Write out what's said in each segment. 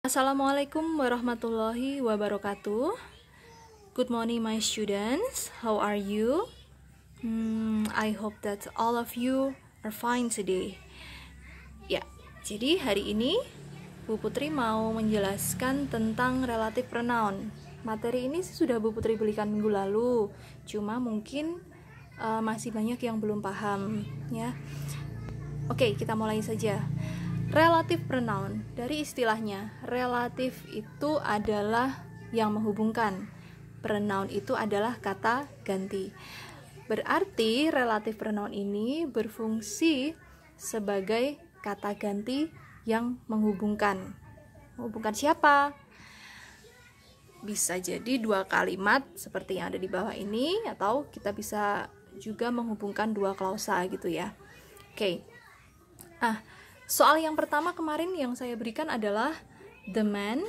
Assalamualaikum warahmatullahi wabarakatuh. Good morning my students. How are you? I hope that all of you are fine today. Ya, jadi hari ini Bu Putri mau menjelaskan tentang relative pronoun. Materi ini sudah Bu Putri berikan minggu lalu, cuma mungkin masih banyak yang belum paham ya. Oke, kita mulai saja. Relative pronoun, dari istilahnya, relatif itu adalah yang menghubungkan. Pronoun itu adalah kata ganti. Berarti relative pronoun ini berfungsi sebagai kata ganti yang menghubungkan. Menghubungkan siapa? Bisa jadi dua kalimat seperti yang ada di bawah ini, atau kita bisa juga menghubungkan dua klausa gitu ya. Oke. Soal yang pertama kemarin yang saya berikan adalah the man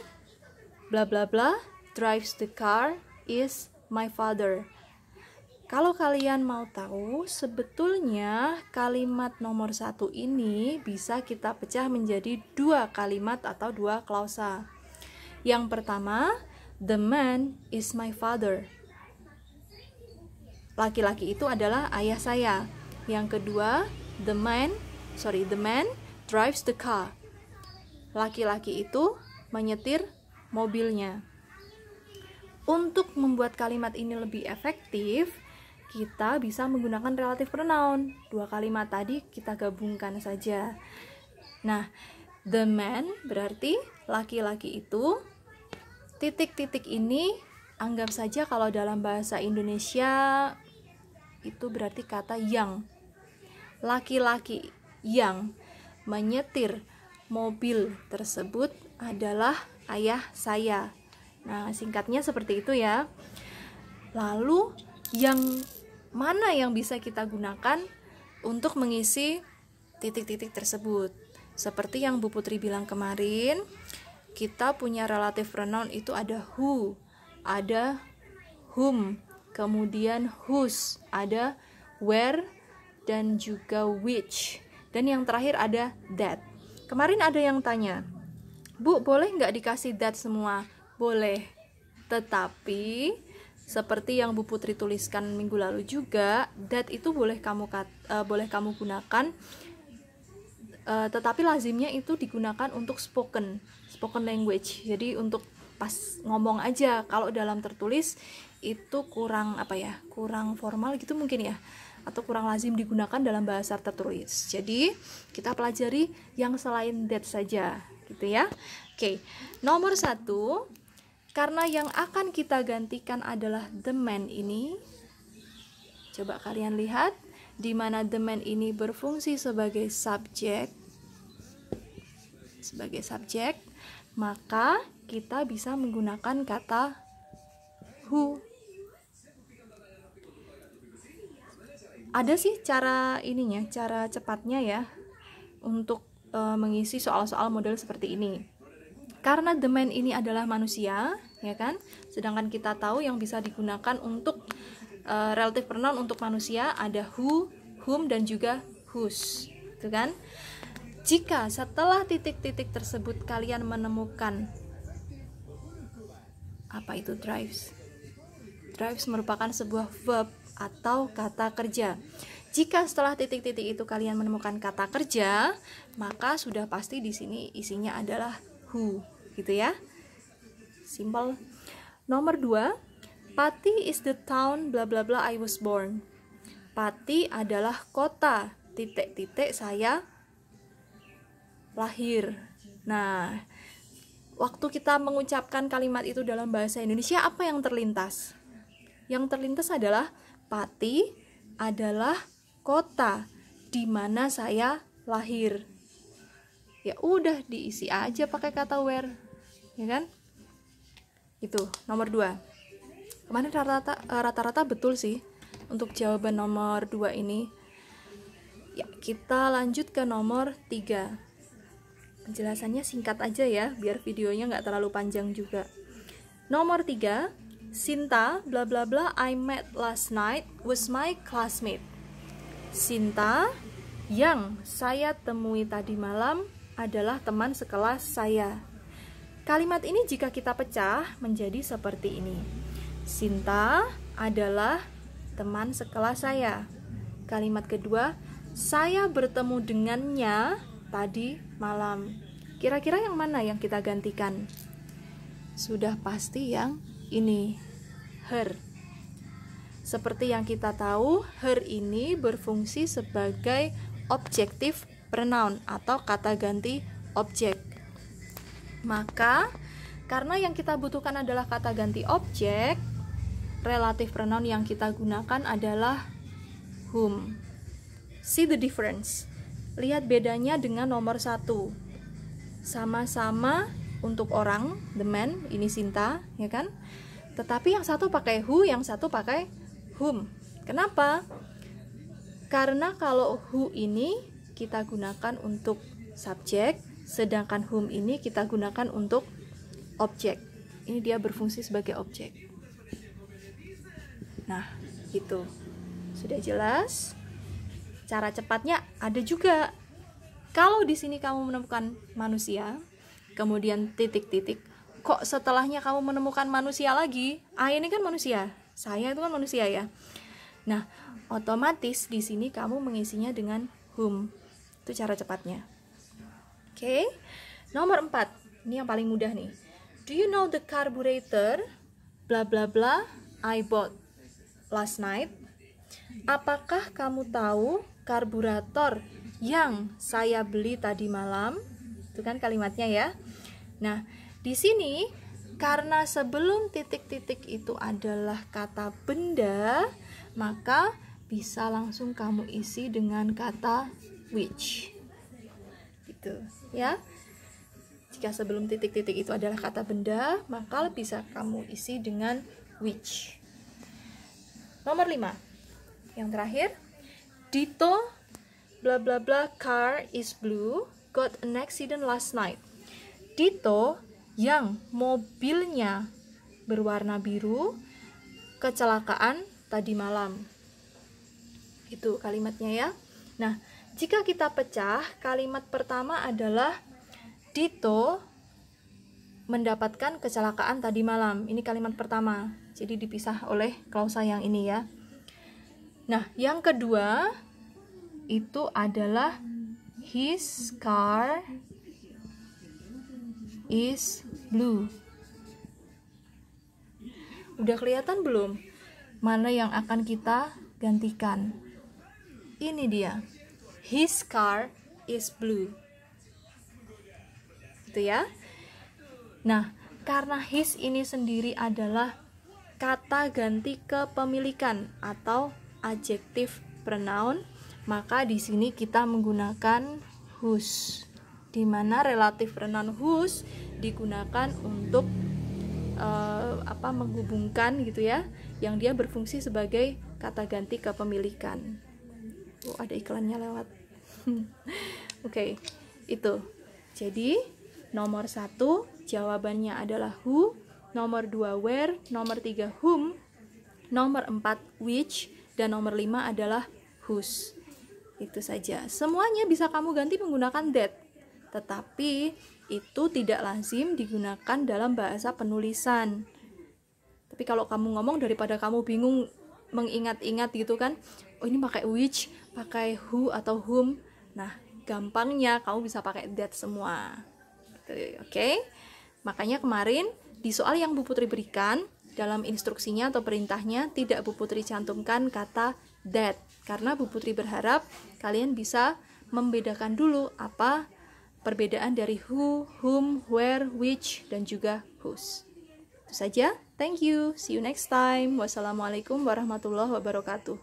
bla bla bla drives the car is my father. Kalau kalian mau tahu, sebetulnya kalimat nomor 1 ini bisa kita pecah menjadi dua kalimat atau dua klausa. Yang pertama, the man is my father. Laki-laki itu adalah ayah saya. Yang kedua, the man drives the car. Laki-laki itu menyetir mobilnya. Untuk membuat kalimat ini lebih efektif, kita bisa menggunakan relative pronoun. Dua kalimat tadi kita gabungkan saja. Nah, the man berarti laki-laki itu. Titik-titik ini anggap saja kalau dalam bahasa Indonesia itu berarti kata yang. Laki-laki yang menyetir mobil tersebut adalah ayah saya. Nah, singkatnya seperti itu ya. Lalu, yang mana yang bisa kita gunakan untuk mengisi titik-titik tersebut? Seperti yang Bu Putri bilang kemarin, kita punya relative pronoun itu ada who, ada whom, kemudian whose, ada where, dan juga which. Dan yang terakhir ada that. Kemarin ada yang tanya, Bu, boleh nggak dikasih that semua? Boleh. Tetapi, seperti yang Bu Putri tuliskan minggu lalu juga, that itu boleh kamu gunakan, tetapi lazimnya itu digunakan untuk spoken language. Jadi untuk pas ngomong aja. Kalau dalam tertulis itu kurang kurang formal gitu mungkin ya, atau kurang lazim digunakan dalam bahasa tertulis. Jadi kita pelajari yang selain that saja gitu ya. Oke, nomor 1, karena yang akan kita gantikan adalah the man ini. Coba kalian lihat di mana the man ini berfungsi sebagai subjek. Maka kita bisa menggunakan kata who. Ada sih cara cepatnya ya untuk mengisi soal-soal model seperti ini. Karena the man ini adalah manusia, ya kan? Sedangkan kita tahu yang bisa digunakan untuk relative pronoun untuk manusia ada who, whom, dan juga whose, gitu kan? Jika setelah titik-titik tersebut kalian menemukan apa itu drives? Drives merupakan sebuah verb atau kata kerja. Jika setelah titik-titik itu kalian menemukan kata kerja, maka sudah pasti di sini isinya adalah who, gitu ya. Simple. Nomor 2, Pati is the town bla bla bla I was born. Pati adalah kota titik-titik saya lahir. Nah, waktu kita mengucapkan kalimat itu dalam bahasa Indonesia, apa yang terlintas? Yang terlintas adalah Pati adalah kota di mana saya lahir. Ya udah diisi aja pakai kata where, ya kan? Itu nomor 2. Kemarin rata-rata betul sih untuk jawaban nomor 2 ini. Ya, kita lanjut ke nomor 3. Penjelasannya singkat aja ya, biar videonya nggak terlalu panjang juga. Nomor 3, Sinta bla bla bla I met last night was my classmate. Sinta yang saya temui tadi malam adalah teman sekelas saya. Kalimat ini jika kita pecah menjadi seperti ini. Sinta adalah teman sekelas saya. Kalimat kedua, saya bertemu dengannya tadi malam. Kira-kira yang mana yang kita gantikan? Sudah pasti yang ini, her. Seperti yang kita tahu, her ini berfungsi sebagai objective pronoun atau kata ganti objek. Maka, karena yang kita butuhkan adalah kata ganti objek, relative pronoun yang kita gunakan adalah whom. See the difference. Lihat bedanya dengan nomor 1. Sama-sama untuk orang, the man, ini Sinta, ya kan? Tetapi yang satu pakai who, yang satu pakai whom. Kenapa? Karena kalau who ini kita gunakan untuk subjek, sedangkan whom ini kita gunakan untuk objek. Ini dia berfungsi sebagai objek. Nah, gitu. Sudah jelas? Cara cepatnya ada juga. Kalau di sini kamu menemukan manusia, kemudian titik-titik, kok setelahnya kamu menemukan manusia lagi? Ini kan manusia. Saya itu kan manusia ya. Nah, otomatis di sini kamu mengisinya dengan whom. Itu cara cepatnya. Oke. Nomor 4. Ini yang paling mudah nih. Do you know the carburetor bla bla bla I bought last night? Apakah kamu tahu karburator yang saya beli tadi malam? Itu kan kalimatnya ya. Nah, di sini karena sebelum titik-titik itu adalah kata benda, maka bisa langsung kamu isi dengan kata which. Gitu, ya. Jika sebelum titik-titik itu adalah kata benda, maka bisa kamu isi dengan which. Nomor 5. Yang terakhir, Dito bla bla bla car is blue got an accident last night. Dito yang mobilnya berwarna biru kecelakaan tadi malam. Itu kalimatnya ya. Nah, jika kita pecah, kalimat pertama adalah Dito mendapatkan kecelakaan tadi malam. Ini kalimat pertama. Jadi dipisah oleh klausa yang ini ya. Nah, yang kedua itu adalah his car is blue. Udah kelihatan belum mana yang akan kita gantikan? Ini dia. His car is blue. Itu ya. Nah, karena his ini sendiri adalah kata ganti kepemilikan atau adjective pronoun, maka di sini kita menggunakan whose. Di mana relative pronoun whose digunakan untuk menghubungkan gitu ya, yang dia berfungsi sebagai kata ganti kepemilikan. Ada iklannya lewat. Oke, itu. Jadi nomor 1 jawabannya adalah who, nomor 2 where, nomor 3 whom, nomor 4 which, dan nomor 5 adalah whose. Itu saja. Semuanya bisa kamu ganti menggunakan that. Tetapi itu tidak lazim digunakan dalam bahasa penulisan. Tapi kalau kamu ngomong, daripada kamu bingung mengingat-ingat gitu kan, oh ini pakai which, pakai who atau whom, nah gampangnya kamu bisa pakai that semua. Oke? Makanya kemarin di soal yang Bu Putri berikan, dalam instruksinya atau perintahnya tidak Bu Putri cantumkan kata that, karena Bu Putri berharap kalian bisa membedakan dulu apa perbedaan dari who, whom, where, which, dan juga whose. Itu saja. Thank you. See you next time. Wassalamualaikum warahmatullahi wabarakatuh.